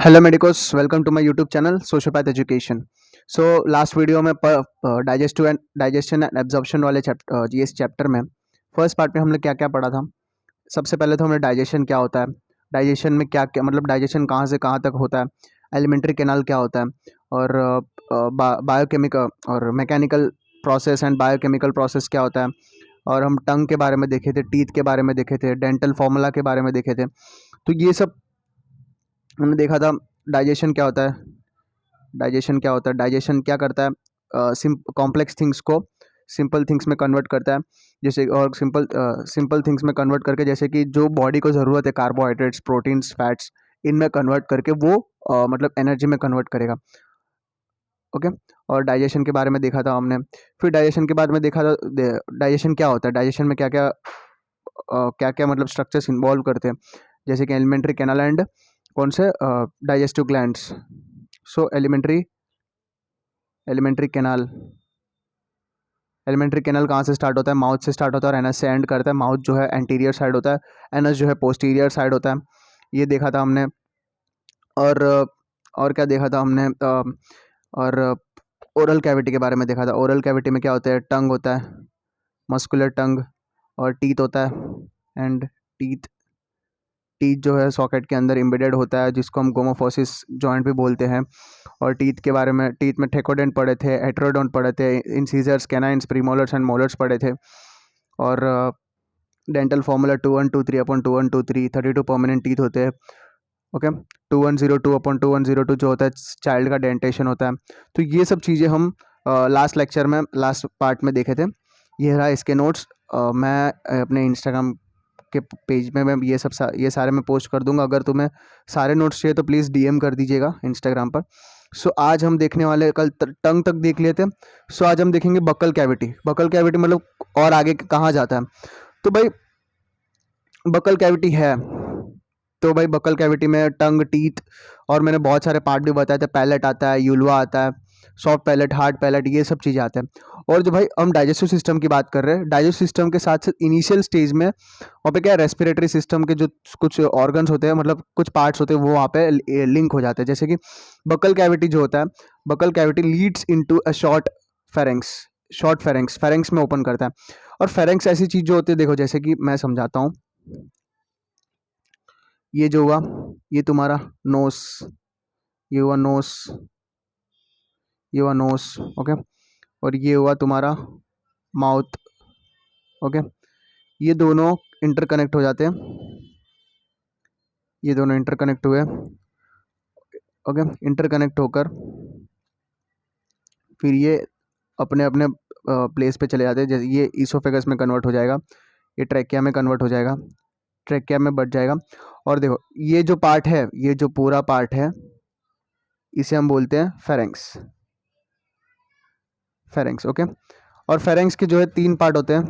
Hello medicos, welcome to my YouTube channel sociopath education. So last video में digestion and absorption वाले इस chapter में first part में हमने क्या क्या पढ़ा था। सबसे पहले तो हमने डाइजेशन क्या होता है, डाइजेशन में क्या क्या मतलब डाइजेशन कहाँ से कहाँ तक होता है, एलिमेंट्री कैनाल क्या होता है, और बायोकेमिकल और mechanical process and biochemical process क्या होता है। और हम टंग के बारे में देखे थे, टीथ के बारे में देखे थे, डेंटल फॉर्मूला के बारे में देखे थे। तो ये सब हमने देखा था। डाइजेशन क्या होता है, डाइजेशन क्या होता है, डाइजेशन क्या करता है, कॉम्प्लेक्स थिंग्स को सिंपल थिंग्स में कन्वर्ट करता है। जैसे और सिंपल थिंग्स में कन्वर्ट करके, जैसे कि जो बॉडी को ज़रूरत है कार्बोहाइड्रेट्स, प्रोटीन्स, फैट्स, इनमें कन्वर्ट करके वो मतलब एनर्जी में कन्वर्ट करेगा। ओके। और डाइजेशन के बारे में देखा था हमने। फिर डाइजेशन के बाद में देखा था डाइजेशन क्या होता है, डाइजेशन में क्या क्या क्या क्या मतलब स्ट्रक्चर्स इन्वॉल्व करते हैं, जैसे कि एलिमेंट्री कैनाल एंड कौन से डाइजेस्टिव ग्लैंड्स। सो एलिमेंट्री कैनाल एलिमेंट्री कैनाल कहाँ से स्टार्ट होता है, माउथ से स्टार्ट होता है और एनस से एंड करता है। माउथ जो है एंटीरियर साइड होता है, एनस जो है पोस्टीरियर साइड होता है। ये देखा था हमने। और और क्या देखा था हमने, और ओरल कैविटी के बारे में देखा था। ओरल कैविटी में क्या होता है, टंग होता है, मस्कुलर टंग, और टीथ होता है। एंड टीथ टीथ जो है सॉकेट के अंदर एम्बेडेड होता है, जिसको हम गोमोफोसिस जॉइंट भी बोलते हैं। और टीथ के बारे में, टीथ में टेकोडेंट पढ़े थे, हेटेरोडोंट पढ़े थे, incisors, canines, premolars and molars पढ़े थे। और dental formula 2 1 2 3 upon 2 1 2 3 32 permanent teeth होते हैं। ओके। 2102 अपॉन 2102 जो होता है चाइल्ड का डेंटेशन होता है। तो ये सब चीज़ें हम लास्ट लेक्चर में, लास्ट पार्ट में देखे थे। ये रहा इसके नोट्स। मैं अपने इंस्टाग्राम के पेज में मैं ये सारे मैं पोस्ट कर दूंगा। अगर तुम्हें सारे नोट्स चाहिए तो प्लीज़ डीएम कर दीजिएगा इंस्टाग्राम पर। सो आज हम देखने वाले, कल टंग तक देख लिए थे। सो आज हम देखेंगे बकल कैविटी। बकल कैविटी मतलब और आगे कहाँ जाता है। तो भाई बकल कैविटी है, तो भाई बकल कैविटी में टंग, टीथ और मैंने बहुत सारे पार्ट भी बताए थे। पैलेट आता है, यूलवा आता है, सॉफ्ट पैलेट, हार्ड पैलेट, ये सब चीज़ें आते हैं। और जो भाई हम डाइजेस्टिव सिस्टम की बात कर रहे हैं, डाइजेस्टिव सिस्टम के साथ साथ इनिशियल स्टेज में वहाँ पे क्या है, रेस्पिरेटरी सिस्टम के जो कुछ ऑर्गन्स होते हैं, मतलब कुछ पार्ट्स होते हैं, वो वहाँ पे लिंक हो जाते हैं। जैसे कि बकल कैविटी जो होता है, buccal cavity Leeds into a short pharynx में ओपन करता है। और फेरेंक्स ऐसी चीज़ जो होती है, देखो जैसे कि मैं समझाता हूँ। ये जो हुआ, ये तुम्हारा नोस, ये हुआ नोस, ये हुआ नोस। ओके। और ये हुआ तुम्हारा माउथ। ओके। ये दोनों इंटरकनेक्ट हो जाते हैं, ये दोनों इंटरकनेक्ट हुए। ओके। इंटरकनेक्ट होकर फिर ये अपने अपने प्लेस पे चले जाते हैं। जैसे ये ईसोफेगस में कन्वर्ट हो जाएगा, ये ट्रैकिया में कन्वर्ट हो जाएगा, ट्रैकिया में बढ़ जाएगा। और देखो ये जो पार्ट है, ये जो पूरा पार्ट है, इसे हम बोलते हैं फेरेंक्स। फेरेंक्स। ओके। और फेरेंक्स के जो है 3 पार्ट होते हैं।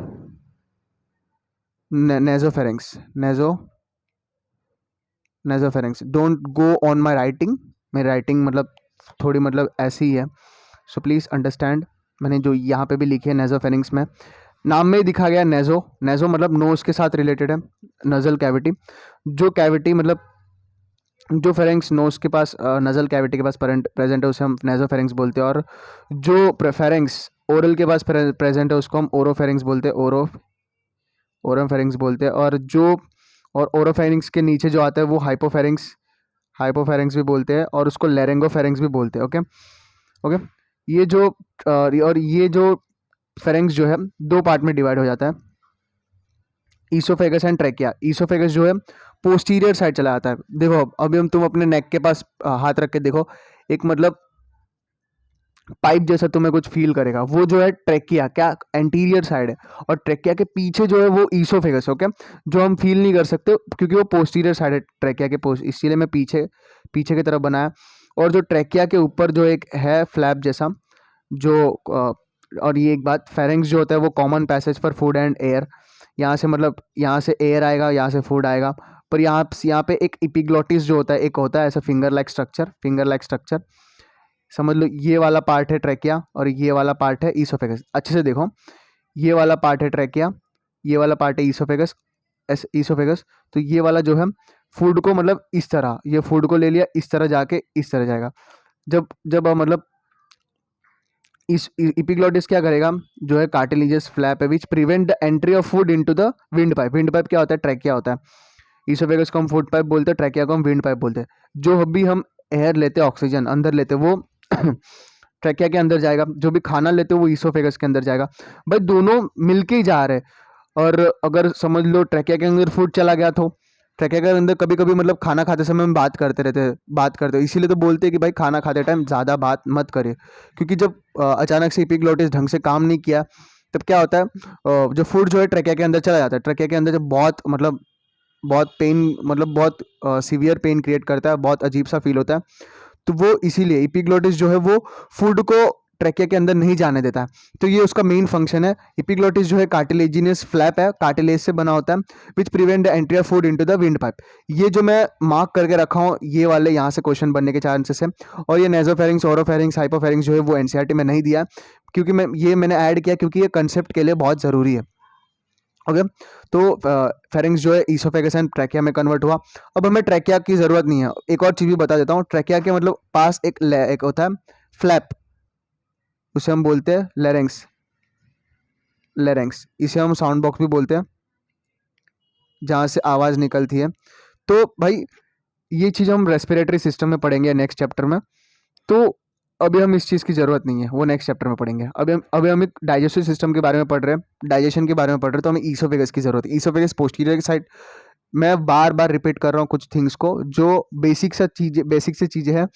Nasopharynx, nasopharynx. Don't go on my writing, मेरी राइटिंग मतलब थोड़ी मतलब ऐसी ही है, सो प्लीज़ अंडरस्टैंड। मैंने जो यहाँ पे भी लिखे हैं नेजोफेरेंक्स में, नाम में ही दिखा गया नेजो। नेजो मतलब नोज के साथ रिलेटेड है, नजल कैविटी। जो कैविटी मतलब जो फेरेंक्स नोज के पास, नजल कैविटी के पास प्रेजेंट है, उसे हम नेजोफेरेंक्स बोलते हैं। और जो फेरेंक्स ओरल के पास प्रेजेंट है, उसको हम ओरोफेरेंक्स बोलते हैं, ओरोफेरेंक्स बोलते हैं। और ओरोफेरेंक्स के नीचे जो आता है वो हाइपोफेरेंक्स भी बोलते हैं, और उसको लेरेंगोफेरेंक्स भी बोलते हैं। ओके। ओके। ये जो और ये जो फेरेंक्स जो है 2 पार्ट में डिवाइड हो जाता है, ईसोफेगस एंड ट्रैकिया। ईसोफेगस जो है पोस्टीरियर साइड चला जाता है। देखो अभी तुम अपने नेक के पास हाथ रख के देखो, एक मतलब पाइप जैसा तुम्हें कुछ फील करेगा, वो जो है ट्रैकिया, क्या एंटीरियर साइड है। और ट्रैकिया के पीछे जो है वो ईसोफेगस। ओके। जो हम फील नहीं कर सकते क्योंकि वो पोस्टीरियर साइड है ट्रैकिया के, इसीलिए मैं पीछे पीछे की तरफ बनाया। और जो ट्रैकिया के ऊपर जो एक है फ्लैप जैसा, जो और ये एक बात, फेरेंक्स जो होता है वो common passage for food and air. यहाँ से मतलब यहाँ से एयर आएगा, यहाँ से फूड आएगा। पर यहाँ पे एक इपिग्लोटिस जो होता है, एक होता है ऐसा फिंगर लाइक स्ट्रक्चर। समझ लो ये वाला पार्ट है ट्रैकिया और ये वाला पार्ट है ईसोफेगस। अच्छे से देखो, ये वाला पार्ट है ट्रैकिया, ये वाला पार्ट है ईसोफेगस। तो ये वाला जो है फूड को मतलब इस तरह, ये फूड को ले लिया, इस तरह जाके इस तरह जाएगा। जब जब मतलब इस इपिग्लोटिस क्या करेगा, जो है कार्टिलेजियस फ्लैप है which prevent the entry of food into the wind pipe. Wind pipe क्या होता है, ट्रैकिया होता है। ईसोफेगस को हम फूड पाइप बोलते हैं, ट्रैकिया को हम विंड पाइप बोलते हैं। जो भी हम एयर लेते हैं, ऑक्सीजन अंदर लेते हैं, वो ट्रैकिया के अंदर जाएगा। जो भी खाना लेते हो वो ईसोफेगस के अंदर जाएगा। भाई दोनों मिलके ही जा रहे हैं। और अगर समझ लो ट्रैकिया के अंदर फूड चला गया तो ट्रैकिया के अंदर कभी कभी मतलब खाना खाते समय हम बात करते रहते हैं, बात करते हो, इसीलिए तो बोलते हैं कि भाई खाना खाते टाइम ज़्यादा बात मत करे। क्योंकि जब अचानक से इपिग्लोटिस ढंग से काम नहीं किया, तब क्या होता है, जो फूड जो है ट्रैकिया के अंदर चला जाता है। ट्रैकिया के अंदर जब बहुत पेन, मतलब बहुत सीवियर पेन क्रिएट करता है, बहुत अजीब सा फील होता है। तो वो इसीलिए इपिग्लोटिस जो है वो फूड को ट्रैकिया के अंदर नहीं जाने देता है। तो ये उसका मेन फंक्शन है। इपिग्लोटिस जो है कार्टिलेजिनियस फ्लैप है, कार्टिलेज से बना होता है, which prevent the entry of food into the wind pipe. ये जो मैं मार्क करके रखा हूँ, ये वाले यहाँ से क्वेश्चन बनने के चांसेस है। और ये नेजोफेरिंग्स, ओरोफेरिंग्स, हाइपोफेरिंग्स जो है वो एनसीईआरटी में नहीं दिया, क्योंकि मैंने ऐड किया क्योंकि ये कंसेप्ट के लिए बहुत ज़रूरी है। ओके, तो फेरिंग्स जो है ईसोफेगस एंड ट्रैकिया में कन्वर्ट हुआ। अब हमें ट्रैकिया की ज़रूरत नहीं है। एक और चीज़ भी बता देता हूँ, ट्रैकिया के मतलब पास एक होता है फ्लैप, उसे हम बोलते हैं लेरेंक्स। लेरेंक्स इसे हम साउंड बॉक्स भी बोलते हैं, जहाँ से आवाज़ निकलती है। तो भाई ये चीज़ हम रेस्पिरेटरी सिस्टम में पढ़ेंगे नेक्स्ट चैप्टर में। तो अभी हम इस चीज़ की ज़रूरत नहीं है, वो नेक्स्ट चैप्टर में पढ़ेंगे। अभी हम एक डाइजेस्टिव सिस्टम के बारे में पढ़ रहे हैं, डाइजेशन के बारे में पढ़ रहे हैं, तो हमें ईसोफेगस की ज़रूरत है। ईसोफेगस पोस्टीरियर की साइड, मैं बार बार रिपीट कर रहा हूँ कुछ थिंग्स को, जो बेसिक से चीज़ें हैं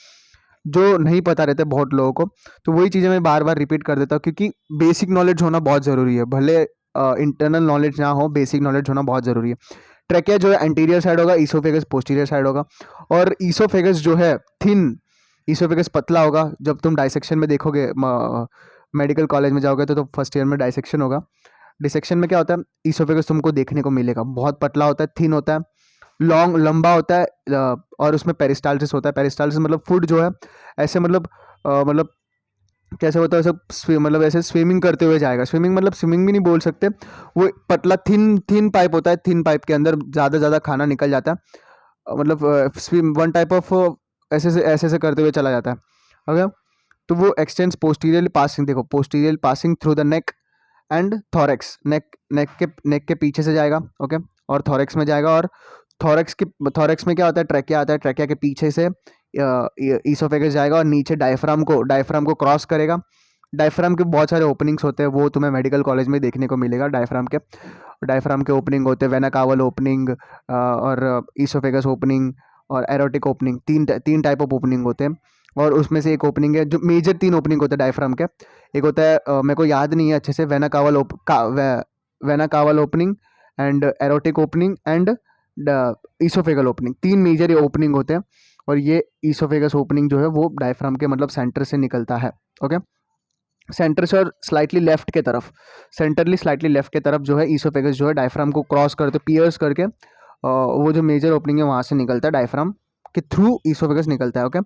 जो नहीं पता रहते बहुत लोगों को। तो वही चीज़ें मैं बार बार रिपीट कर देता हूँ, क्योंकि बेसिक नॉलेज होना बहुत ज़रूरी है। भले इंटरनल नॉलेज ना हो, बेसिक नॉलेज होना बहुत ज़रूरी है। ट्रैकिया जो है एंटीरियर साइड होगा, ईसोफेगस पोस्टीरियर साइड होगा। और ईसोफेगस जो है थिन, ईसोफेगस पतला होगा। जब तुम डाइसेक्शन में देखोगे, मेडिकल कॉलेज में जाओगे तो फर्स्ट ईयर में डाइसेक्शन होगा। डिसेक्शन में क्या होता है, ईसोफेगस तुमको देखने को मिलेगा, बहुत पतला होता है, थिन होता है, लॉन्ग लंबा होता है, और उसमें पेरिस्टाल्सिस होता है। पेरिस्टाल्सिस मतलब फूड जो है ऐसे मतलब कैसे होता है, ऐसे मतलब ऐसे स्विमिंग करते हुए जाएगा। स्विमिंग मतलब स्विमिंग भी नहीं बोल सकते, वो पतला थिन थिन पाइप होता है। थिन पाइप के अंदर ज़्यादा खाना निकल जाता है, मतलब स्विम वन टाइप ऑफ ऐसे करते हुए चला जाता है। ओके, तो वो एक्सटेंड्स पोस्टीरियर पासिंग, देखो posterior passing through the neck and thorax. Neck के पीछे से जाएगा, ओके, और थॉरेक्स में जाएगा। और थॉरेक्स में क्या होता है, ट्रैकिया आता है। ट्रैकिया के पीछे से ईसोफेगस जाएगा और नीचे डायफ्राम को क्रॉस करेगा। डायफ्राम के बहुत सारे ओपनिंग्स होते हैं, वो तुम्हें मेडिकल कॉलेज में देखने को मिलेगा। डायफ्राम के ओपनिंग होते हैं, वेना कावल ओपनिंग, और ईसोफेगस ओपनिंग, और एरोटिक ओपनिंग। तीन टाइप ऑफ ओपनिंग होते हैं। और उसमें से एक ओपनिंग है, जो मेजर 3 ओपनिंग होते हैं डायफ्राम के। एक होता है, मेरे को याद नहीं है अच्छे से, vena caval opening and aortic opening and oesophageal opening. 3 major opening होते हैं। और ये ईसोफेगस ओपनिंग जो है वो डायफ्राम के मतलब सेंटर से निकलता है। ओके, सेंटर से और स्लाइटली लेफ्ट के तरफ, सेंटरली स्लाइटली लेफ्ट के तरफ जो है ईसोफेगस जो है डायफ्राम को क्रॉस करते, पियर्स करके वो जो मेजर ओपनिंग है वहाँ से निकलता है, डायफ्राम के थ्रू ईसोफेगस निकलता है। ओके,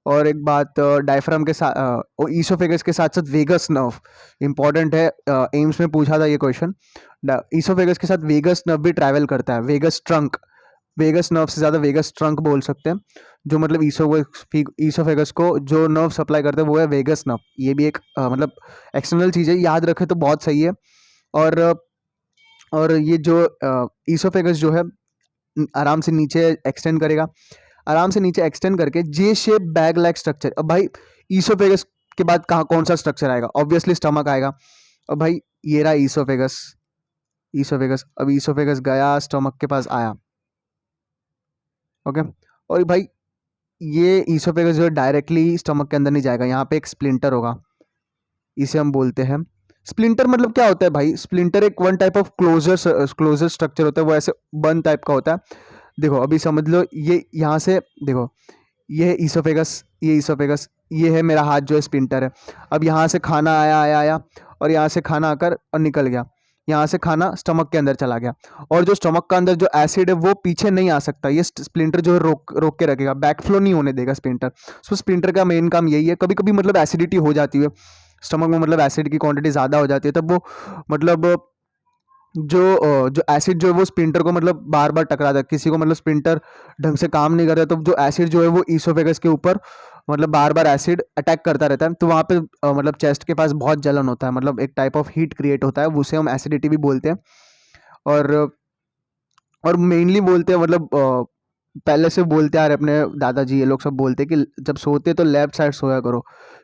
और एक बात, डायफ्राम के साथ ईसोफेगस के साथ साथ वेगस नर्व इंपॉर्टेंट है। एम्स में पूछा था ये क्वेश्चन। ईसोफेगस के साथ वेगस नर्व भी ट्रैवल करता है, वेगस ट्रंक। वेगस नर्व से ज़्यादा वेगस ट्रंक बोल सकते हैं। जो मतलब ईसोफेगस को जो नर्व सप्लाई करते हैं वो है वेगस नर्व। ये भी एक मतलब एक्सटर्नल चीज़ है, याद रखे तो बहुत सही है। और और ये जो ईसोफेगस जो है आराम से नीचे एक्सटेंड करेगा, आराम से नीचे एक्सटेंड करके जे शेप बैग लाइक स्ट्रक्चर। अब भाई ईसोफेगस के बाद कहाँ कौन सा स्ट्रक्चर आएगा, ऑब्वियसली स्टमक आएगा। अब भाई ये रहा ईसोफेगस। अब ईसोफेगस गया, स्टमक के पास आया। ओके, और भाई ये ईसोफेगस जो है डायरेक्टली स्टमक के अंदर नहीं जाएगा, यहाँ पे एक स्प्लिंटर होगा, इसे हम बोलते हैं स्प्लिंटर। मतलब क्या होता है भाई, स्प्लिंटर एक one type of closure structure होता है, वो ऐसे बंद टाइप का होता है। देखो अभी समझ लो, ये यहाँ से देखो, ये है ईसोफेगस, ये है मेरा हाथ जो है स्प्लिंटर है। अब यहाँ से खाना आया, और यहाँ से खाना आकर और निकल गया, यहाँ से खाना स्टमक के अंदर चला गया। और जो स्टमक का अंदर जो एसिड है वो पीछे नहीं आ सकता, ये स्प्लिंटर जो है रोक के रखेगा, बैकफ्लो नहीं होने देगा स्प्लिंटर। सो स्प्लिंटर का मेन काम यही है। कभी कभी मतलब एसिडिटी हो जाती है स्टमक में, मतलब एसिड की क्वांटिटी ज़्यादा हो जाती है, तब वो मतलब जो एसिड जो है वो स्प्लिंटर को मतलब बार बार टकराता है, किसी को मतलब स्प्लिंटर ढंग से काम नहीं करता, तो जो एसिड जो है वो ईसोफेगस के ऊपर मतलब बार बार एसिड अटैक करता रहता है, तो वहाँ पे मतलब चेस्ट के पास बहुत जलन होता है, मतलब एक टाइप ऑफ हीट क्रिएट होता है, उसे हम एसिडिटी भी बोलते हैं। और मेनली बोलते हैं मतलब पहले से बोलते आ रहे अपने दादाजी, ये लोग सब बोलते हैं कि जब सोते तो लेफ्ट साइड सोया करो,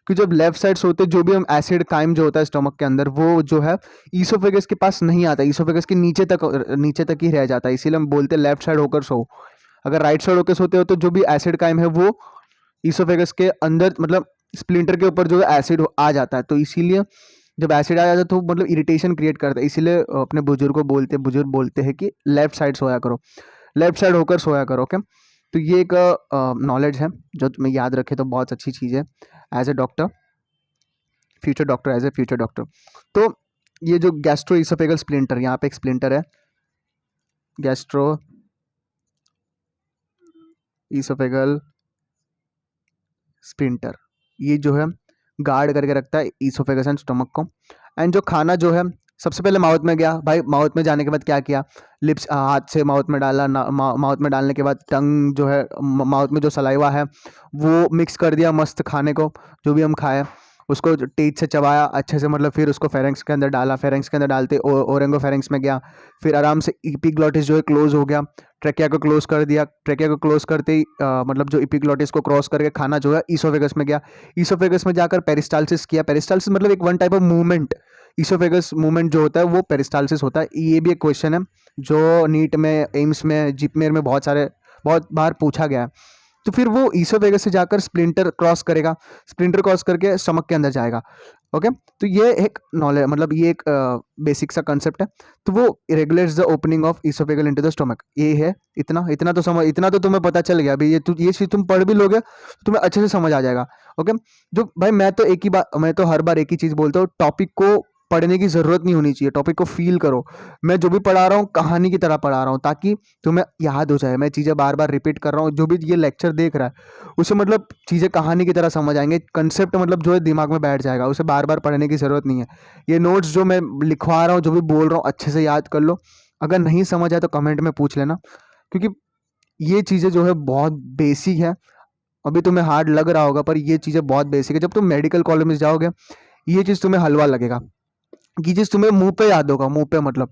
कि जब लेफ्ट साइड सोते जो भी हम एसिड काइम जो होता है स्टमक के अंदर वो जो है ईसोफेगस के पास नहीं आता, ईसोफेगस के नीचे तक ही रह जाता है, इसीलिए हम बोलते हैं लेफ्ट साइड होकर सो। अगर राइट साइड होकर सोते हो तो जो भी एसिड काइम है वो ईसोफेगस के अंदर मतलब स्प्लिंटर के ऊपर जो है एसिड आ जाता है, तो इसीलिए जब एसिड आ जाता है तो मतलब इरिटेशन क्रिएट करता है, इसीलिए अपने बुजुर्ग बोलते हैं कि लेफ्ट साइड सोया करो, लेफ्ट साइड होकर सोया करो। ओके, तो ये एक नॉलेज है जो तुम्हें याद रखे तो बहुत अच्छी चीज़ है as a doctor, future doctor, as a future doctor. तो ये जो गैस्ट्रो इसोफेगल स्प्लिंटर, यहाँ पे एक स्प्लिंटर है, गैस्ट्रो इसोफेगल स्प्लिंटर, ये जो है गार्ड करके रखता है इसोफेगस एंड स्टमक को। एंड जो खाना जो है सबसे पहले माउथ में गया, भाई माउथ में जाने के बाद क्या किया, लिप्स हाथ से माउथ में डाला, माउथ में डालने के बाद टंग जो है माउथ में जो सलाइवा है वो मिक्स कर दिया मस्त खाने को, जो भी हम खाए उसको टीथ से चबाया अच्छे से, मतलब फिर उसको फेरेंक्स के अंदर डाला, फेरेंक्स के अंदर डालते ओरेंगो फेरेंक्स में गया, फिर आराम से इपिग्लॉटिस जो है क्लोज हो गया, ट्रेकिया को क्लोज कर दिया, ट्रेकिया को क्लोज करते ही मतलब जो इपिग्लॉटिस को क्रॉस करके खाना जो है ईसोफेगस में गया, ईसोफेगस में जाकर पेरिस्टालसिस किया, पेरिस्टालसिस मतलब एक one type of movement, oesophagus movement जो होता है वो पेरिस्टालसिस होता है। ये भी एक क्वेश्चन है जो नीट में, एम्स में, जिपमेर में बहुत बार पूछा गया है। तो फिर वो ईसोफेगस से जाकर स्प्लिंटर क्रॉस करेगा, स्प्लिंटर क्रॉस करके स्टमक के अंदर जाएगा। ओके, तो ये एक नॉलेज मतलब ये एक बेसिक सा कंसेप्ट है, तो वो regulates the opening of oesophageal into the stomach, ये है। इतना तो तुम्हें पता चल गया अभी, ये चीज़ तुम पढ़ भी लोगे तो तुम्हें अच्छे से समझ आ जाएगा। ओके, जो भाई मैं तो हर बार एक ही चीज़ बोलता हूँ, टॉपिक को पढ़ने की ज़रूरत नहीं होनी चाहिए, टॉपिक को फील करो। मैं जो भी पढ़ा रहा हूँ कहानी की तरह पढ़ा रहा हूँ ताकि तुम्हें याद हो जाए, मैं चीज़ें बार बार रिपीट कर रहा हूँ, जो भी ये लेक्चर देख रहा है उसे मतलब चीज़ें कहानी की तरह समझ आएंगे, कंसेप्ट मतलब जो है दिमाग में बैठ जाएगा, उसे बार बार पढ़ने की ज़रूरत नहीं है। ये नोट्स जो मैं लिखवा रहा हूँ, जो भी बोल रहा हूँ अच्छे से याद कर लो, अगर नहीं समझ आए तो कमेंट में पूछ लेना, क्योंकि ये चीज़ें जो है बहुत बेसिक है। अभी तुम्हें हार्ड लग रहा होगा पर ये चीज़ें बहुत बेसिक है, जब तुम मेडिकल कॉलेज में जाओगे ये चीज़ तुम्हें हलवा लगेगा, ये चीज़ तुम्हें मुंह पे याद होगा, मुंह पे मतलब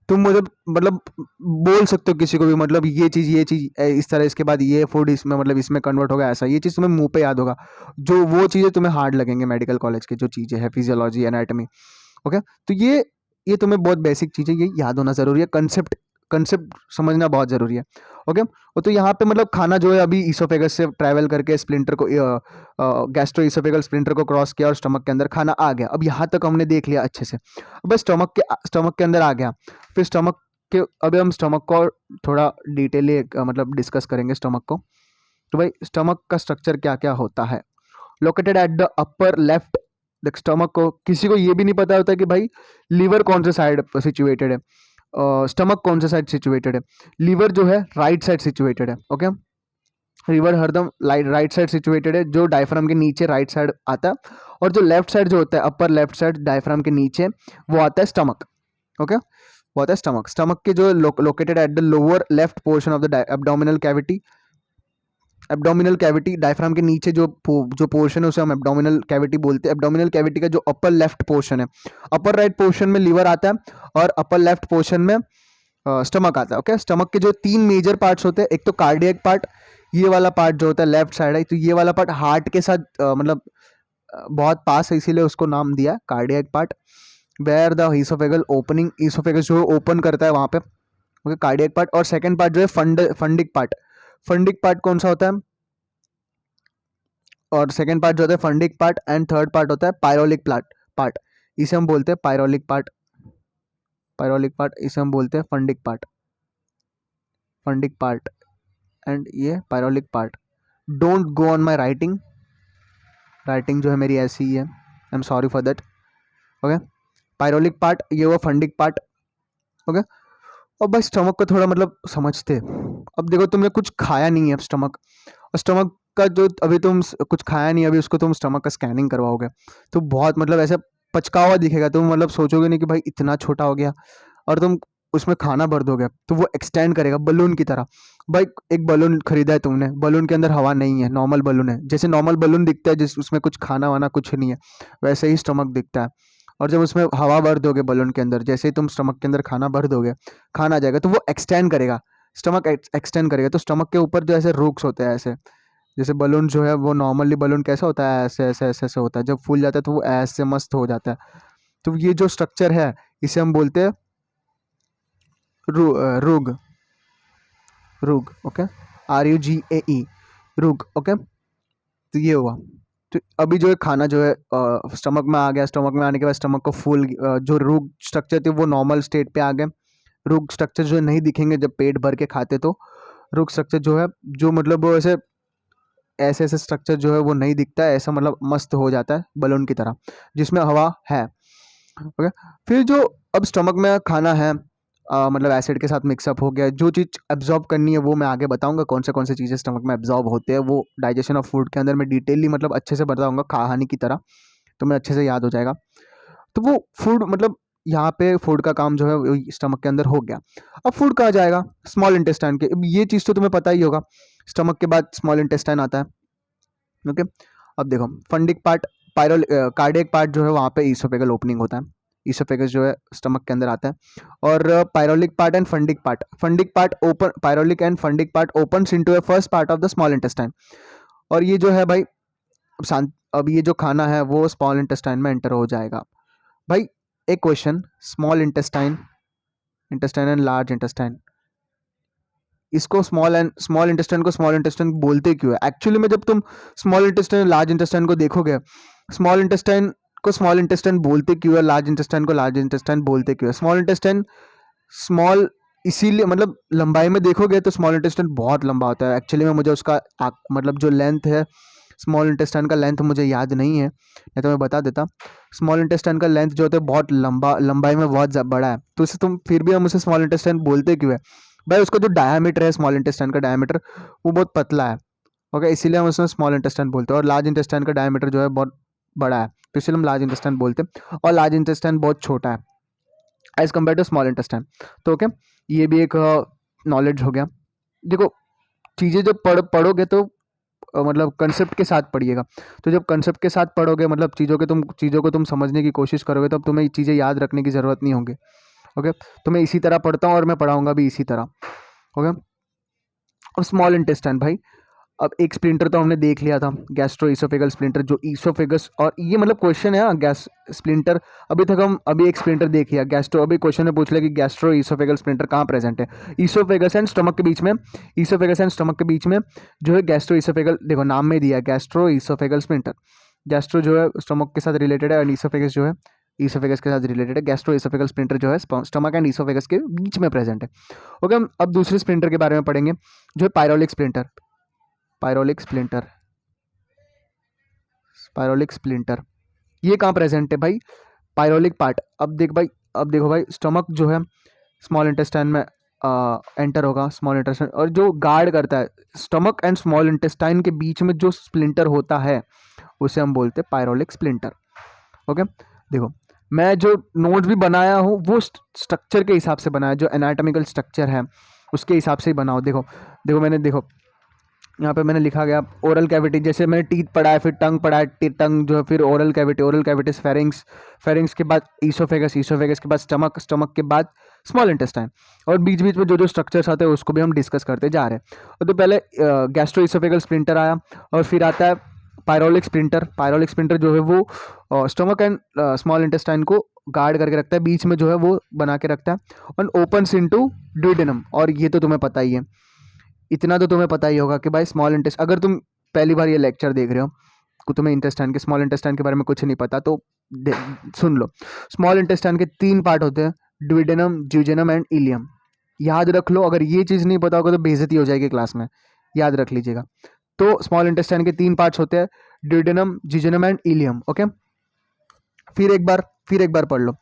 तुम मुझे मतलब बोल सकते हो किसी को भी, मतलब ये चीज़ इस तरह, इसके बाद ये फूड इसमें मतलब इसमें कन्वर्ट होगा, ऐसा ये चीज़ तुम्हें मुंह पे याद होगा, जो वो चीज़ें तुम्हें हार्ड लगेंगे मेडिकल कॉलेज की जो चीज़ें हैं, फिजियोलॉजी, एनाटॉमी। ओके, तो ये तुम्हें बहुत बेसिक चीज़ें ये याद होना ज़रूरी है, कंसेप्ट कंसेप्ट समझना बहुत ज़रूरी है। ओके, वो तो यहाँ पे मतलब खाना जो है अभी ईसोफेगस से ट्रैवल करके स्प्लिंटर को गैस्ट्रो ईसोफेगल स्प्लिंटर को क्रॉस किया और स्टमक के अंदर खाना आ गया, अब यहाँ तक हमने देख लिया अच्छे से। अब बस स्टमक के अंदर आ गया, फिर स्टमक के अभी हम स्टमक को थोड़ा डिटेली मतलब डिस्कस करेंगे स्टमक को। तो भाई स्टमक का स्ट्रक्चर क्या क्या होता है, located at the upper left, the stomach को किसी को ये भी नहीं पता होता कि भाई लीवर कौन से साइड पर सिचुएटेड है, स्टमक कौन से साइड सिचुएटेड है। लीवर जो है राइट साइड सिचुएटेड है। ओके, लीवर हरदम राइट साइड सिचुएटेड है, जो डायफ्राम के नीचे राइट साइड आता है, और जो लेफ्ट साइड जो होता है अपर लेफ्ट साइड डायफ्राम के नीचे वो आता है स्टमक। ओके, वो आता है स्टमक, स्टमक के जो located at the lower left portion of the abdominal cavity, abdominal cavity diaphragm के नीचे जो पोर्शन है उसे हम एब्डोमिनल कैविटी बोलते हैं। एब्डोमिनल कैविटी का जो अपर लेफ्ट पोर्शन है, अपर राइट पोर्शन में लीवर आता है और अपर लेफ्ट पोर्शन में स्टमक आता है। ओके, स्टमक के जो 3 मेजर पार्ट्स होते हैं, एक तो कार्डियक पार्ट, ये वाला पार्ट जो होता है लेफ्ट साइड है, तो ये वाला पार्ट हार्ट के साथ मतलब बहुत पास है, इसीलिए उसको नाम दिया cardiac part, where the oesophageal opening, oesophagus जो ओपन करता है वहाँ पे। Okay, cardiac part. और सेकंड पार्ट जो है फंडिक पार्ट, फंडिक पार्ट कौन सा होता है, और सेकंड पार्ट जो होता है fundic part, and third part होता है पायरोलिक पार्ट, इसे हम बोलते हैं पायरोलिक पार्ट, पायरोलिक पार्ट इसे हम बोलते हैं fundic part, fundic part, and ये pyloric part. Don't go on my writing, writing जो है मेरी ऐसी ही है, I am sorry for that. Okay, pyloric part ये हुआ फंडिक पार्ट। ओके, और भाई स्टमक को थोड़ा मतलब समझते, अब देखो तुमने कुछ खाया नहीं है, अब स्टमक, और स्टमक का जो अभी तुम कुछ खाया नहीं, अभी उसको तुम स्टमक का स्कैनिंग करवाओगे तो बहुत मतलब ऐसे पचका हुआ दिखेगा, तुम मतलब सोचोगे नहीं कि भाई इतना छोटा हो गया। और तुम उसमें खाना भर दोगे तो वो एक्सटेंड करेगा बलून की तरह। भाई एक बलून खरीदा है तुमने, बलून के अंदर हवा नहीं है, नॉर्मल बलून है, जैसे नॉर्मल बलून दिखता है जिस उसमें कुछ खाना वाना कुछ नहीं है, वैसे ही स्टमक दिखता है। और जब उसमें हवा भर दोगे बलून के अंदर, जैसे ही तुम स्टमक के अंदर खाना भर दोगे, खाना आ जाएगा तो वो एक्सटेंड करेगा, स्टमक एक्सटेंड करेगा। तो स्टमक के ऊपर जो ऐसे रूक्स होते हैं, ऐसे जैसे बलून जो है वो नॉर्मली बलून कैसा होता है, ऐसे ऐसे ऐसे ऐसे होता है, जब फूल जाता है तो वो ऐसे मस्त हो जाता है। तो ये जो स्ट्रक्चर है इसे हम बोलते हैं रूग, रूग, ओके, RUGAE, रूग, ओके। तो ये हुआ। तो अभी जो है खाना जो है स्टमक में आ गया, स्टमक में आने के बाद स्टमक को फूल जो रूग स्ट्रक्चर थे वो नॉर्मल स्टेट पे आ गए। रूग स्ट्रक्चर जो नहीं दिखेंगे जब पेट भर के खाते, तो रूग स्ट्रक्चर जो है, जो मतलब वो ऐसे ऐसे ऐसे स्ट्रक्चर जो है वो नहीं दिखता है, ऐसा मतलब मस्त हो जाता है बलून की तरह जिसमें हवा है, ओके। फिर जो अब स्टमक में खाना है, मतलब एसिड के साथ मिक्सअप हो गया, जो चीज़ एब्जॉर्ब करनी है वो मैं आगे बताऊंगा, कौन से चीज़ें स्टमक में एब्जॉर्ब होते हैं, वो डाइजेशन ऑफ फूड के अंदर मैं डिटेनली मतलब अच्छे से बताऊंगा कहानी की तरह, तो मैं अच्छे से याद हो जाएगा। तो वो फूड मतलब यहाँ पे फूड का काम जो है स्टमक के अंदर हो गया। अब फूड कहाँ जाएगा, स्मॉल इंटेस्टाइन के। अब ये चीज़ तो तुम्हें पता ही होगा, स्टमक के बाद स्मॉल इंटेस्टाइन आता है, ओके। अब देखो फंडिक पार्ट, कार्डियक पार्ट जो है वहाँ पे ईसोफेगल ओपनिंग होता है, ईसोफेगस जो है स्टमक के अंदर आता है। और pyloric part and fundic part open, pyloric and fundic part opens into a first part of the small intestine. और ये जो है भाई अब ये जो खाना है वो स्मॉल इंटेस्टाइन में एंटर हो जाएगा। भाई एक question, small intestine, intestine and large intestine, इसको स्मॉल इंटेस्टाइन को स्मॉल इंटेस्टाइन बोलते क्यों है? एक्चुअली में जब तुम स्मॉल इंटेस्टाइन लार्ज इंटेस्टाइन को देखोगे, स्मॉल इंटेस्टाइन को स्मॉल इंटेस्टाइन बोलते क्यों है, लार्ज इंटेस्टाइन को लार्ज इंटेस्टाइन बोलते क्यों है? स्मॉल इंटेस्टाइन स्मॉल इसीलिए, मतलब लंबाई में देखोगे तो स्मॉल इंटेस्टाइन बहुत लंबा होता है। एक्चुअली में मुझे उसका मतलब जो लेंथ है स्मॉल इंटेस्टाइन का लेंथ मुझे याद नहीं है, नहीं तो मैं बता देता। स्मॉल इंटेस्टाइन का लेंथ जो होता है बहुत लंबाई में बहुत बड़ा है, तो इसे तुम फिर भी हम उसे स्मॉल इंटेस्टाइन बोलते क्यों है? भाई उसका जो डायामीटर है, स्मॉल इंटेस्टाइन का डायामीटर वो बहुत पतला है, ओके, इसीलिए हम उसमें स्मॉल इंटेस्टाइन बोलते हैं। और लार्ज इंटेस्टाइन का डायामीटर जो है बहुत बड़ा है, तो इसलिए हम लार्ज इंटेस्टाइन बोलते हैं। और लार्ज इंटेस्टाइन बहुत छोटा है as compared to small intestine. तो ओके, ये भी एक नॉलेज हो गया। देखो चीज़ें जब पढ़ोगे तो मतलब कंसेप्ट के साथ पढ़िएगा। तो जब कंसेप्ट के साथ पढ़ोगे, मतलब चीज़ों को तुम समझने की कोशिश करोगे, तब तुम्हें चीज़ें याद रखने की ज़रूरत नहीं होगी, ओके। तो मैं इसी तरह पढ़ता हूँ और मैं पढ़ाऊँगा भी इसी तरह, ओके। अब स्मॉल इंटेस्टाइन भाई, अब एक स्प्लिंटर तो हमने देख लिया था, गैस्ट्रो ईसोफेगल स्प्लिंटर, जो ईसोफेगस, और ये मतलब क्वेश्चन है गैस स्प्लिंटर। अभी तक हम अभी एक स्प्लिंटर देख लिया गैस्ट्रो, अभी क्वेश्चन में पूछ लिया कि गैस्ट्रो ईसोफेगल स्प्लिंटर कहाँ प्रेजेंट है, ईसोफेगस एंड स्टमक के बीच में। ईसोफेगस एंड स्टमक के बीच में जो है गैस्ट्रो ईसोफेगल, देखो नाम में दिया गैस्ट्रो ईसोफेगल स्प्लिंटर। गैस्ट्रो जो है स्टमक के साथ रिलेटेड है, और ईसोफेगस जो है ईसोफेगस के साथ रिलेटेड है। गैस्ट्रो ईसोफेगल स्प्लिंटर जो है स्टमक एंड ईसोफेगस के बीच में प्रेजेंट है, ओके। हम अब दूसरे स्प्लिंटर के बारे में पढ़ेंगे जो है पायरोलिक स्प्लिंटर। पायरोलिक स्प्लिंटर, पायरोलिक स्प्लिंटर ये कहाँ प्रेजेंट है भाई? पायरोलिक पार्ट। अब देखो भाई स्टमक जो है स्मॉल इंटेस्टाइन में एंटर होगा, स्मॉल इंटेस्टाइन, और जो गार्ड करता है स्टमक एंड स्मॉल इंटेस्टाइन के बीच में जो स्प्लिंटर होता है उसे हम बोलते हैं पायरोलिक स्प्लिंटर, ओके। देखो मैं जो नोट भी बनाया हूँ वो स्ट्रक्चर के हिसाब से बनाया, जो एनाटॉमिकल स्ट्रक्चर है उसके हिसाब से ही बनाओ। देखो मैंने यहाँ पे मैंने लिखा गया ओरल कैविटी, जैसे मैंने टीथ पढ़ा है, फिर टंग पढ़ा है, टंग जो है, फिर ओरल कैविटी फेरिंग्स, फेरिंग्स के बाद ईसोफेगस, ईसोफेगस के बाद स्टमक, स्टमक के बाद स्मॉल इंटेस्टाइन, और बीच बीच में जो जो स्ट्रक्चर्स आते हैं उसको भी हम डिस्कस करते जा रहे हैं। तो पहले गैस्ट्रो ईसोफेगल स्प्लिंटर आया, और फिर आता है पायरोलिक स्प्लिंटर। पायरोलिक स्प्लिंटर जो है वो स्टमक एंड स्मॉल इंटेस्टाइन को गार्ड करके रखता है, बीच में जो है वो बना के रखता है, और ओपन्स इनटू ड्यूडेनम। और ये तो तुम्हें पता ही है, इतना तो तुम्हें पता ही होगा कि भाई स्मॉल इंटेस्ट, अगर तुम पहली बार ये लेक्चर देख रहे हो तो तुम्हें इंटेस्टाइन के, स्मॉल इंटेस्टाइन के बारे में कुछ नहीं पता, तो सुन लो। स्मॉल इंटेस्टाइन के 3 पार्ट होते हैं, ड्यूडेनम, ज्यूजेनम एंड इलियम। याद रख लो, अगर ये चीज़ नहीं पता होगा तो बेइज्जती हो जाएगी क्लास में, याद रख लीजिएगा। तो स्मॉल इंटेस्टाइन के 3 पार्ट्स होते हैं, ड्यूडेनम, ज्यूजेनम एंड इलियम, ओके। फिर एक बार पढ़ लो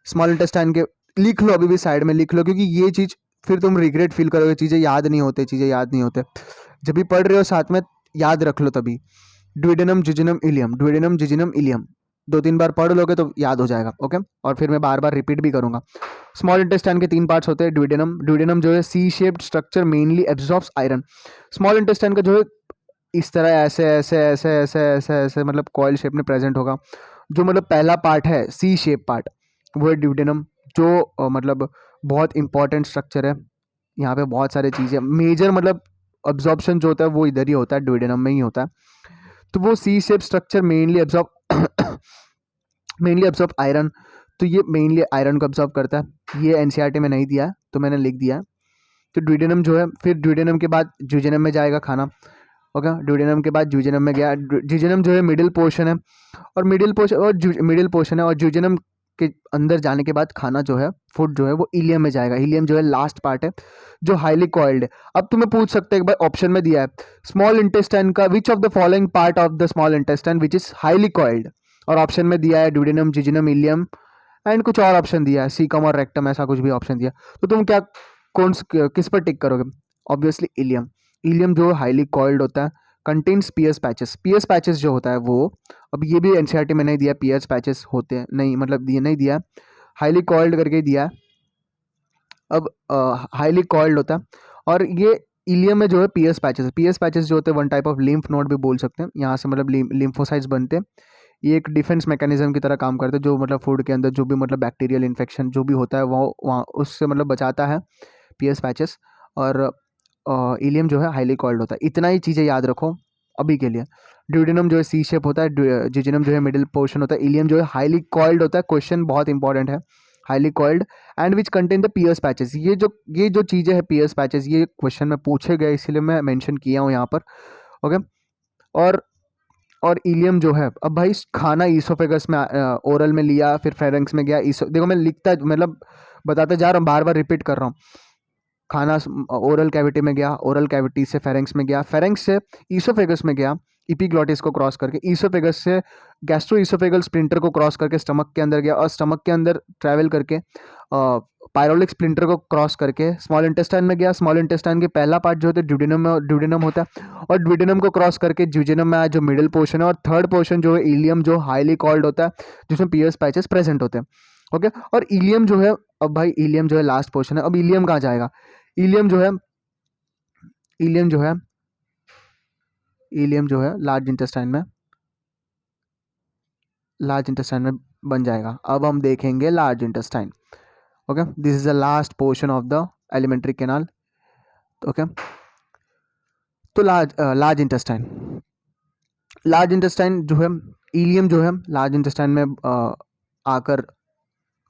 स्मॉल इंटेस्टाइन के, लिख लो, अभी भी साइड में लिख लो, क्योंकि ये चीज़ फिर तुम रिग्रेट फील करोगे, चीज़ें याद नहीं होते। जब भी पढ़ रहे हो साथ में याद रख लो तभी। ड्यूडेनम, ज्यूजेनम, इलियम, ड्यूडेनम, ज्यूजेनम, इलियम, 2-3 बार पढ़ लोगे तो याद हो जाएगा। ओके, और फिर मैं बार बार रिपीट भी करूँगा। स्मॉल इंटेस्टाइन के 3 पार्ट्स होते हैं। ड्यूडेनम, ड्यूडेनम जो है C shaped structure mainly absorbs iron. Small intestine का जो है इस तरह ऐसे ऐसे ऐसे ऐसे ऐसे ऐसे मतलब कॉइल शेप में प्रेजेंट होगा। जो मतलब पहला पार्ट है सी शेप पार्ट, वो है ड्यूडेनम, जो मतलब बहुत इंपॉर्टेंट स्ट्रक्चर है। यहाँ पे बहुत सारी चीज़ें मेजर मतलब अब्जॉर्प्शन जो होता है वो इधर ही होता है, ड्यूडेनम में ही होता है। तो वो C shape structure mainly absorb iron, तो ये मेनली आयरन को एब्जॉर्ब करता है। ये एनसीईआरटी में नहीं दिया है तो मैंने लिख दिया है। तो ड्यूडेनम जो है, फिर ड्यूडेनम के बाद ज्यूजेनम में जाएगा खाना। ओके, ड्यूडेनम के बाद ज्यूजेनम में गया। ज्यूजेनम जो है मिडिल पोर्शन है, और मिडिल पोर्शन है, और ज्यूजेनम के अंदर जाने के बाद खाना जो है, फूड जो है वो इलियम में जाएगा। इलियम जो है लास्ट पार्ट है जो हाईली कॉइल्ड है। अब तुम्हें पूछ सकते हैं, भाई ऑप्शन में दिया है स्मॉल इंटेस्टाइन का which of the following part of the small intestine which is highly coiled, और ऑप्शन में दिया है ड्यूडेनम, जिजिनम, इलियम एंड कुछ और ऑप्शन दिया है, सीकम और रेक्टम, ऐसा कुछ भी ऑप्शन दिया। तो तुम क्या किस पर टिक करोगे? Obviously ileum. इलियम जो हाईली कॉइल्ड होता है, contains Peyer's patches. Peyer's patches जो होता है वो, अब ये भी एनसीईआरटी में नहीं दिया पीएस पैचेस होते हैं, नहीं मतलब दिए नहीं दिया, हाईली कॉइल्ड करके दिया है। अब हाईली कॉइल्ड होता है, और ये इलियम में जो है पीएस पैचेस। पीएस पैचेस जो होते हैं one type of lymph node भी बोल सकते हैं, यहाँ से मतलब लिम्फोसाइट्स बनते हैं। ये एक डिफेंस मैकेनिज्म की तरह काम करते हैं, जो मतलब फूड के अंदर जो भी मतलब बैक्टीरियल इन्फेक्शन जो भी होता है वो वहाँ उससे मतलब बचाता है पीएस पैचेस। और इलियम जो है हाईली कॉइल्ड होता है। इतना ही चीज़ें याद रखो अभी के लिए। ड्यूडेनम जो है सी शेप होता है, जिजिनम जो है मिडिल पोर्शन होता है, इलियम जो है हाईली कॉइल्ड होता है। क्वेश्चन बहुत इंपॉर्टेंट है, highly coiled and which contain the PS patches. ये जो चीज़ें हैं पीएस पैचेस, ये क्वेश्चन में पूछे गए इसलिए मैं मेंशन किया हूँ यहाँ पर। ओके, और इलियम जो है, अब भाई खाना ईसोफेगस में ओरल में लिया, फिर फेरेंक्स में गया। देखो मैं लिखता मतलब बताते जा रहा हूँ, बार बार रिपीट कर रहा हूँ। खाना ओरल कैविटी में गया, ओरल कैविटी से फेरेंक्स में गया, फेरेंक्स से ईसोफेगस में गया, इपीग्लॉटिस को क्रॉस करके, ईसोफेगस से गैस्ट्रो ईसोफेगल स्प्लिंटर को क्रॉस करके स्टमक के अंदर गया, और स्टमक के अंदर ट्रैवल करके पायरोलिक स्प्लिंटर को क्रॉस करके स्मॉल इंटेस्टाइन में गया। स्मॉल इंटेस्टाइन के पहला पार्ट जो होता है ड्यूडेनम होता है, और ड्यूडेनम को क्रॉस करके ज्यूजेनम में आया जो मिडिल पोर्शन है, और थर्ड पोर्शन जो है इलियम, जो हाईली कॉल्ड होता है, जिसमें पीएस पैचेस प्रेजेंट होते हैं। ओके, और इलियम जो है, अब भाई इलियम जो है लास्ट पोर्शन है। अब इलियम कहाँ जाएगा? इलियम जो है इलियम जो है इलियम जो है लार्ज इंटेस्टाइन में बन जाएगा। अब हम देखेंगे large intestine. Okay, this is the last portion of the alimentary canal. Okay, तो लार्ज इंटेस्टाइन जो है, इलियम जो है लार्ज इंटेस्टाइन में आकर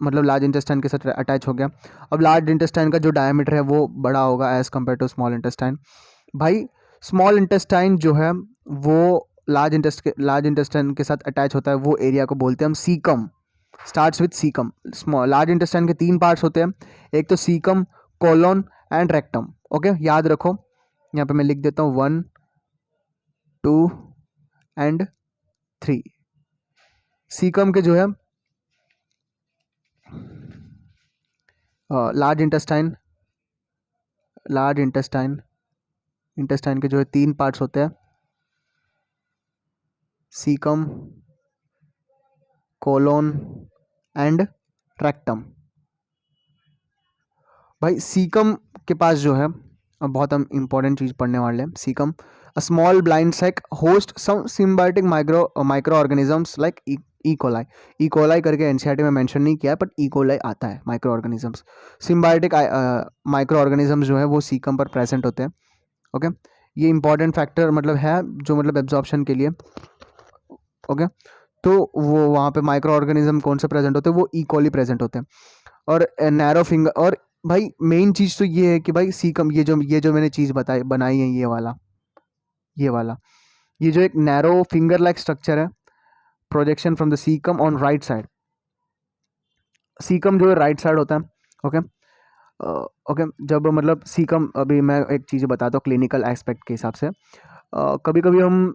मतलब लार्ज इंटेस्टाइन के साथ अटैच हो गया। अब लार्ज इंटेस्टाइन का जो डायमीटर है वो बड़ा होगा as compared to small intestine. भाई स्मॉल इंटेस्टाइन जो है वो लार्ज इंटेस्टाइन के साथ अटैच होता है, वो एरिया को बोलते हैं हम caecum. Starts with caecum. Small large intestine के 3 पार्ट्स होते हैं, एक तो caecum, colon and rectum. Okay, याद रखो, यहाँ पे मैं लिख देता हूँ 1, 2 एंड 3। सीकम के जो है लार्ज इंटेस्टाइन के जो है 3 पार्ट्स होते हैं, सीकम, कोलोन एंड रेक्टम। भाई सीकम के पास जो है, अब बहुत हम इंपॉर्टेंट चीज़ पढ़ने वाले हैं। Caecum, a small blind sac host some symbiotic micro organisms like E coli करके एनसीईआरटी में मेंशन नहीं किया है, बट ई कोलाई आता है। Micro organisms, symbiotic micro organisms जो है वो सीकम पर प्रेजेंट होते हैं। ओके, ये इंपॉर्टेंट फैक्टर मतलब है जो मतलब एब्जॉर्प्शन के लिए। ओके, तो वो वहाँ पे माइक्रो ऑर्गेनिज्म कौन से प्रेजेंट होते हैं? वो ई कोली प्रेजेंट होते हैं। और नैरो फिंगर, और भाई मेन चीज़ तो ये है कि भाई सीकम, ये जो मैंने चीज़ बनाई है, ये जो एक नैरो फिंगर लाइक स्ट्रक्चर है, projection from the caecum on right side. Caecum जो है राइट साइड होता है। ओके, ओके, जब मतलब सीकम, अभी मैं एक चीज़ बताता हूँ क्लिनिकल एस्पेक्ट के हिसाब से। कभी कभी हम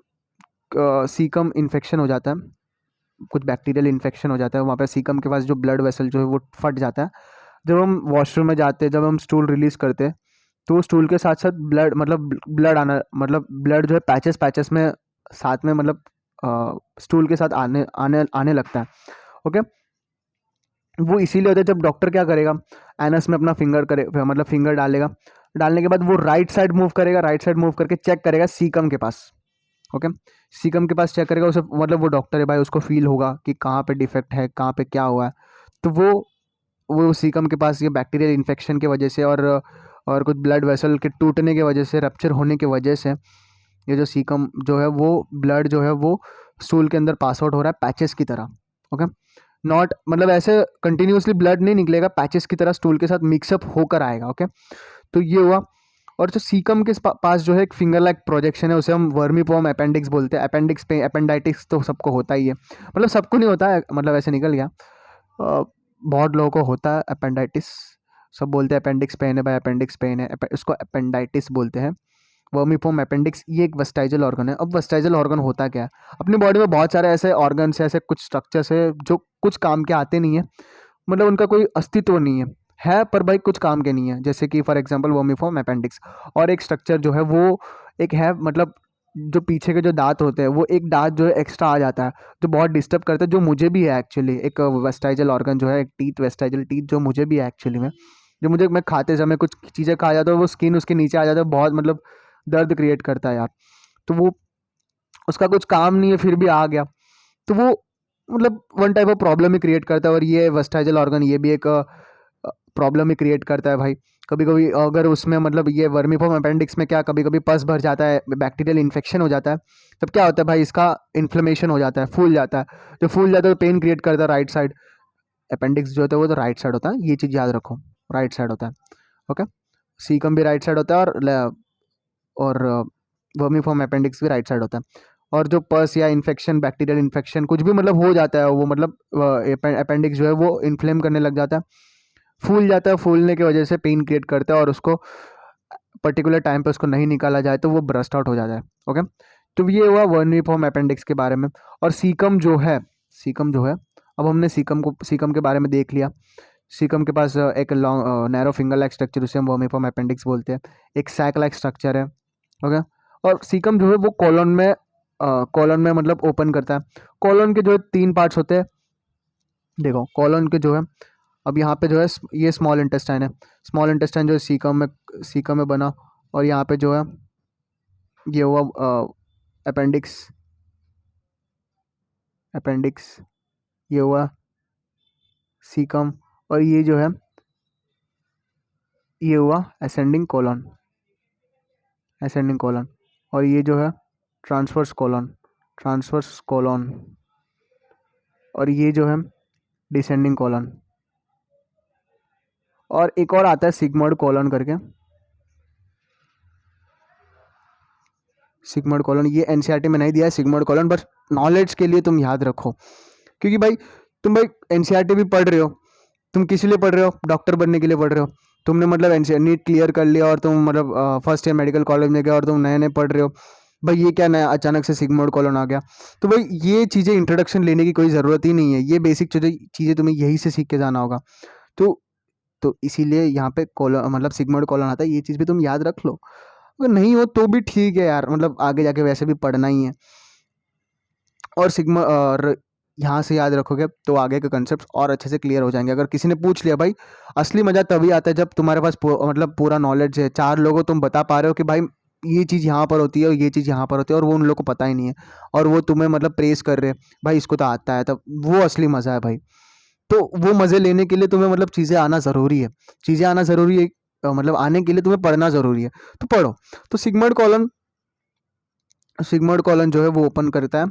सीकम इन्फेक्शन हो जाता है, कुछ बैक्टीरियल इन्फेक्शन हो जाता है, वहाँ पे सीकम के पास जो ब्लड वेसल जो है वो फट जाता है। जब हम वॉशरूम में जाते हैं, जब हम स्टूल रिलीज़ करते हैं, तो स्टूल के साथ साथ ब्लड जो है पैचेस में साथ में मतलब स्टूल के साथ आने आने आने लगता है। ओके, वो इसीलिए होता है जब डॉक्टर क्या करेगा, एनस में अपना फिंगर करे, मतलब फिंगर डालेगा, डालने के बाद वो राइट साइड मूव करेगा, राइट साइड मूव करके चेक करेगा सीकम के पास। ओके, सीकम के पास चेक करेगा उसे, मतलब वो डॉक्टर है भाई, उसको फील होगा कि कहाँ पे डिफेक्ट है, कहाँ पे क्या हुआ है। तो वो सीकम के पास ये बैक्टीरियल इन्फेक्शन की वजह से और कुछ ब्लड वेसल के टूटने की वजह से, रप्चर होने की वजह से, ये जो सीकम जो है वो ब्लड जो है वो स्टूल के अंदर पास आउट हो रहा है पैचेस की तरह। ओके, नॉट मतलब ऐसे कंटिन्यूसली ब्लड नहीं निकलेगा, पैचेस की तरह स्टूल के साथ मिक्सअप होकर आएगा। ओके, तो ये हुआ। और जो सीकम के पास जो है एक फिंगर लाइक प्रोजेक्शन है, उसे हम वर्मीपोम अपेंडिक्स बोलते हैं। अपेंडिक्स पे अपेंडाइटिस तो सबको होता ही है, मतलब सबको नहीं होता है, मतलब ऐसे निकल गया, बहुत लोगों को होता है अपेंडाइटिस। सब बोलते हैं अपेंडिक्स पेन है भाई, अपेंडिक्स पेन है, उसको अपेंडाइटिस बोलते हैं। वर्मीफॉर्म अपेंडिक्स ये एक वेस्टाइजल ऑर्गन है। अब वेस्टाइजल ऑर्गन होता क्या है, अपनी बॉडी में बहुत सारे ऐसे ऑर्गन्स है, ऐसे कुछ स्ट्रक्चर्स है जो कुछ काम के आते नहीं है, मतलब उनका कोई अस्तित्व नहीं है पर भाई कुछ काम के नहीं है। जैसे कि फॉर एग्जांपल वर्मीफॉर्म अपेंडिक्स। और एक स्ट्रक्चर जो है वो एक है, मतलब जो पीछे के जो दांत होते हैं वो एक दांत जो है एक्स्ट्रा आ जाता है, जो बहुत डिस्टर्ब करता है, जो मुझे भी है एक्चुअली, एक वेस्टाइजल ऑर्गन जो है, एक टीथ, वेस्टाइजल टीथ जो मुझे भी है एक्चुअली में, जो मुझे, मैं खाते समय कुछ चीज़ें खा जाता हूँ, वो स्किन उसके नीचे आ जाता है, बहुत मतलब दर्द क्रिएट करता है यार। तो वो उसका कुछ काम नहीं है फिर भी आ गया, तो वो मतलब one type of problem he create करता है। और ये वेस्टाइजल ऑर्गन ये भी एक प्रॉब्लम ही क्रिएट करता है भाई। कभी कभी अगर उसमें मतलब ये वर्मीफॉर्म अपेंडिक्स में क्या, कभी कभी पस भर जाता है, बैक्टीरियल इन्फेक्शन हो जाता है, तब क्या होता है भाई, इसका इन्फ्लेमेशन हो जाता है, फूल जाता है। जो फूल जाता है तो पेन क्रिएट करता है राइट साइड। अपेंडिक्स जो होता है वो तो राइट साइड होता है, ये चीज़ याद रखो, राइट साइड होता है। ओके, सीकम भी राइट साइड होता है, और वर्मीफॉर्म अपेंडिक्स भी राइट साइड होता है। और जो पस या इन्फेक्शन, बैक्टीरियल इन्फेक्शन कुछ भी मतलब हो जाता है, वो मतलब अपेंडिक्स जो है वो इन्फ्लेम करने लग जाता है, फूल जाता है, फूलने की वजह से पेन क्रिएट करता है, और उसको पर्टिकुलर टाइम पे उसको नहीं निकाला जाए तो वो ब्रस्ट आउट हो जाता है। ओके, तो ये हुआ वर्मीफॉर्म अपेंडिक्स के बारे में। और सीकम जो है, अब हमने सीकम के बारे में देख लिया। सीकम के पास एक long narrow finger like structure, उसे हम वर्मीफॉर्म अपेंडिक्स बोलते हैं। एक सैक लाइक स्ट्रक्चर है। ओके, और सीकम जो है वो कॉलन में मतलब ओपन करता है। कॉलन के जो है 3 पार्ट्स होते हैं। देखो कॉलन के जो है, अब यहाँ पे जो है ये स्मॉल इंटेस्टाइन है। स्मॉल इंटेस्टाइन जो है सीकम में बना, और यहाँ पे जो है ये हुआ अपेंडिक्स। अपेंडिक्स ये हुआ सीकम, और ये जो है ये हुआ असेंडिंग कॉलन। असेंडिंग कॉलन, और ये जो है ट्रांसवर्स कॉलन। ट्रांसवर्स कॉलन, और ये जो है डिसेंडिंग कॉलन। और एक और आता है सिग्मोइड कॉलन करके। सिग्मोइड कॉलन ये एनसीईआरटी में नहीं दिया है सिग्मोइड कॉलन, बस नॉलेज के लिए तुम याद रखो। क्योंकि भाई तुम भाई एनसीईआरटी भी पढ़ रहे हो, तुम किस लिए पढ़ रहे हो, डॉक्टर बनने के लिए पढ़ रहे हो। तुमने मतलब एनसीईआर नीट क्लियर कर लिया और तुम मतलब फर्स्ट ईयर मेडिकल कॉलेज में गए और तुम नए नए पढ़ रहे हो, भाई ये क्या नया अचानक से सिग्मोइड कॉलन आ गया। तो भाई ये चीज़ें इंट्रोडक्शन लेने की कोई ज़रूरत ही नहीं है, ये बेसिक चीज़ें तुम्हें यहीं से सीख के जाना होगा। तो तो इसीलिए यहाँ पे कॉलन मतलब सिग्मोइड कॉलन आता है, ये चीज़ भी तुम याद रख लो। अगर नहीं हो तो भी ठीक है यार, मतलब आगे जाके वैसे भी पढ़ना ही है। और यहाँ से याद रखोगे तो आगे के कंसेप्ट और अच्छे से क्लियर हो जाएंगे। अगर किसी ने पूछ लिया भाई, असली मज़ा तभी आता है जब तुम्हारे पास मतलब पूरा नॉलेज है, 4 लोगों तुम बता पा रहे हो कि भाई ये चीज़ यहाँ पर होती है और ये चीज़ यहाँ पर होती है, और वो उन लोगों को पता ही नहीं है, और वो तुम्हें मतलब प्रेस कर रहे हैं भाई इसको तो आता है, तब वो असली मज़ा है भाई। तो वो मज़े लेने के लिए तुम्हें मतलब चीज़ें आना ज़रूरी है। चीज़ें आना ज़रूरी है, मतलब आने के लिए तुम्हें पढ़ना ज़रूरी है, तो पढ़ो। तो सिग्मोइड कॉलन जो है वो ओपन करता है।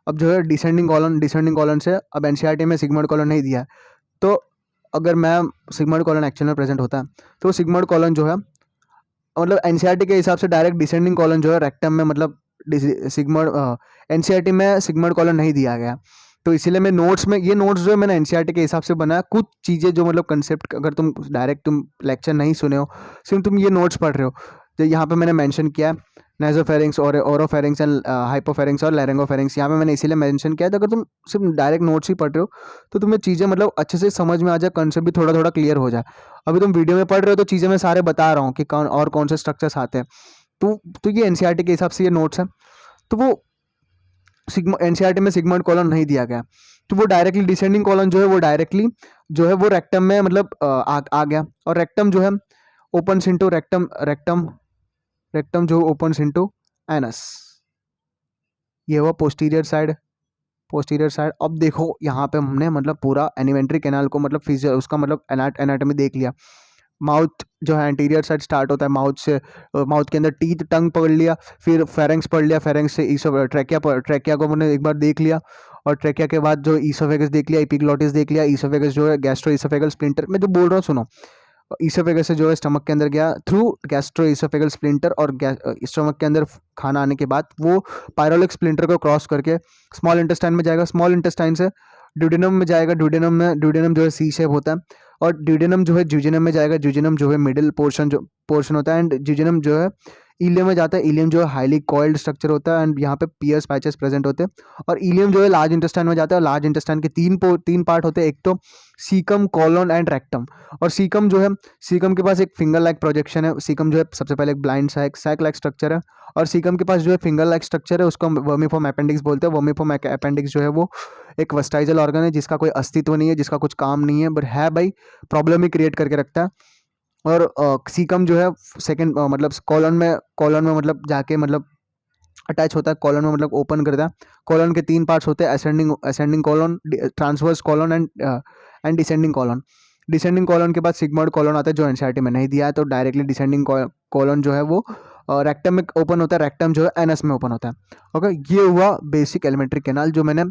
अब जो है डिसेंडिंग कॉलन से, अब एनसीईआरटी में सिग्मोइड कॉलन नहीं दिया है, तो अगर मैं सिग्मोइड कॉलन एक्चुअल में प्रेजेंट होता है, तो सिग्मोइड कॉलन जो है मतलब एनसीईआरटी के हिसाब से डायरेक्ट डिसेंडिंग कॉलन जो है रेक्टम में, मतलब सिग्मोइड एनसीईआरटी में सिग्मोइड कॉलन नहीं दिया गया। तो इसीलिए मैं नोट्स में, ये नोट्स जो है मैंने एनसीईआरटी के हिसाब से बनाया। कुछ चीज़ें जो मतलब कंसेप्ट, अगर तुम डायरेक्ट तुम लेक्चर नहीं सुने हो, सिर्फ तुम ये नोट्स पढ़ रहे हो, तो यहाँ पे मैंने मेंशन किया नेजोफेरिंग्स और ओरोफेरिंग्स एंड हाइपोफेरिंग्स और लैरिंगोफेरिंग्स, यहाँ पे मैंने इसीलिए मेंशन किया था। अगर तुम सिर्फ डायरेक्ट नोट्स ही पढ़ रहे हो तो तुम्हें चीज़ें मतलब अच्छे से समझ में आ जाए, कंसेप्ट भी थोड़ा थोड़ा क्लियर हो जाए। अभी तुम वीडियो में पढ़ रहे हो तो चीज़ें मैं सारे बता रहा हूँ कि कौन से स्ट्रक्चर्स आते हैं। तो ये एनसीईआरटी के हिसाब से ये नोट्स हैं। तो वो सिग्मा एनसीईआरटी में सिग्मॉइड कॉलन नहीं दिया गया, तो वो डायरेक्टली डिसेंडिंग कॉलन जो है वो डायरेक्टली जो है वो रेक्टम में मतलब आ गया। और रेक्टम जो है ओपन इनटू रेक्टम, रेक्टम जो ओपन इनटू एनस, ये हुआ पोस्टीरियर साइड। पोस्टीरियर साइड, अब देखो यहाँ पे हमने मतलब पूरा एलिमेंट्री कैनाल को मतलब फिजियो उसका मतलब एनाटॉमी देख लिया। माउथ जो है एंटीरियर साइड स्टार्ट होता है, माउथ से, माउथ के अंदर टीथ, टंग पकड़ लिया, फिर फेरेंक्स पढ़ लिया, फेरेंक्स से ट्रैकिया को मैंने एक बार देख लिया, और ट्रैकिया के बाद जो ईसोफेगस देख लिया, एपिग्लॉटिस देख लिया, ईसोफेगस जो है गैस्ट्रो ईसोफेगल स्प्लिंटर, मैं जो बोल रहा हूँ सुनो, ईसोफेगस से जो है स्टमक के अंदर गया थ्रू गैस्ट्रो ईसोफेगल स्प्लिंटर, और स्टमक के अंदर खाना आने के बाद वो पायरोलिक स्प्लिंटर को क्रॉस करके स्मॉल इंटेस्टाइन में जाएगा, स्मॉल इंटेस्टाइन से ड्यूडेनम में जाएगा, ड्यूडेनम जो है सी शेप होता है, और ड्यूडेनम जो है ज्यूजेनम में जाएगा, ज्यूजेनम जो है मिडिल पोर्शन होता है, एंड ज्यूजेनम जो है इलियम में जाता है। इलियम जो है हाईली कॉइल्ड स्ट्रक्चर होता है, एंड यहाँ पे पियर्स पैचेस प्रेजेंट होते हैं, और इलियम जो है लार्ज इंटेस्टाइन में जाता है, और लार्ज इंटेस्टाइन के तीन पार्ट होते हैं, एक तो सीकम, कॉलन एंड रेक्टम। और सीकम जो है, सीकम के पास एक फिंगर लाइक प्रोजेक्शन है, सीकम जो है सबसे पहले एक ब्लाइंड सैक लाइक स्ट्रक्चर है, और सीकम के पास जो है फिंगर लाइक स्ट्रक्चर है, उसको हम वर्मीफॉर्म अपेंडिक्स बोलते हैं। वर्मीफॉर्म अपेंडिक्स जो है वो एक वेस्टाइजल ऑर्गन है जिसका कोई अस्तित्व नहीं है, जिसका कुछ काम नहीं है, बट है भाई प्रॉब्लम ही क्रिएट करके रखता है। और सीकम जो है सेकंड मतलब कॉलन में मतलब जाके मतलब अटैच होता है, कॉलन में मतलब ओपन करता है। कॉलन के तीन पार्ट्स होते हैं, ascending colon, transverse colon and descending colon. Descending colon के बाद सिग्मॉइड कॉलन आता है जो एनसीईआरटी में नहीं दिया है, तो डायरेक्टली डिसेंडिंग कॉलन जो है वो रेक्टम में ओपन होता है, रेक्टम जो है एनस में ओपन होता है। ओके, ये हुआ बेसिक एलिमेंट्री कैनाल जो मैंने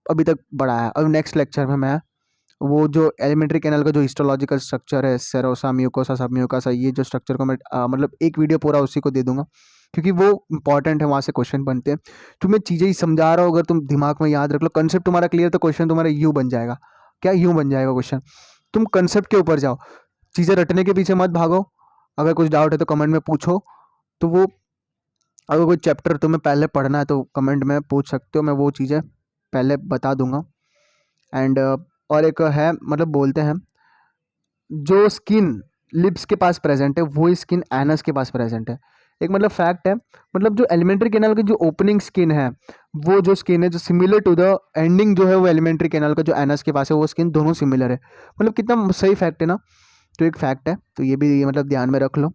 अभी तक बढ़ाया। अब नेक्स्ट लेक्चर में मैं वो जो एलिमेंट्री कैनाल का जो हिस्टोलॉजिकल स्ट्रक्चर है, सेरोसा, म्यूकोसा, सब म्यूकोसा, ये जो स्ट्रक्चर को मैं मतलब एक वीडियो पूरा उसी को दे दूंगा, क्योंकि वो इंपॉर्टेंट है, वहाँ से क्वेश्चन बनते हैं। तुम्हें चीज़ें ही समझा रहा हो, अगर तुम दिमाग में याद रख लो, कंसेप्ट तुम्हारा क्लियर, तो क्वेश्चन तुम्हारा यूँ बन जाएगा। क्या यूँ बन जाएगा क्वेश्चन? तुम कंसेप्ट के ऊपर जाओ, चीज़ें रटने के पीछे मत भागो। अगर कुछ डाउट है तो कमेंट में पूछो, तो वो अगर कोई चैप्टर तुम्हें पहले पढ़ना है तो कमेंट में पूछ सकते हो, मैं वो चीज़ें पहले बता दूंगा। एंड और एक है मतलब बोलते हैं जो स्किन लिप्स के पास प्रेजेंट है वही स्किन एनस के पास प्रेजेंट है। एक मतलब फैक्ट है, मतलब जो एलिमेंट्री कैनाल की जो ओपनिंग स्किन है, वो जो स्किन है जो सिमिलर टू द एंडिंग जो है वो एलिमेंट्री कैनाल का जो एनस के पास है, वो स्किन दोनों सिमिलर है। मतलब कितना सही फैक्ट है ना, तो एक फैक्ट है, तो ये भी मतलब ध्यान में रख लो।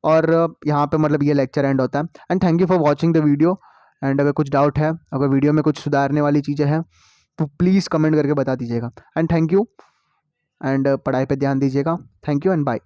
और यहाँ पे मतलब ये लेक्चर एंड होता है। And thank you for watching the video. And अगर कुछ डाउट है, अगर वीडियो में कुछ सुधारने वाली चीज़ें हैं, तो प्लीज़ कमेंट करके बता दीजिएगा। एंड थैंक यू, एंड पढ़ाई पे ध्यान दीजिएगा। Thank you and bye.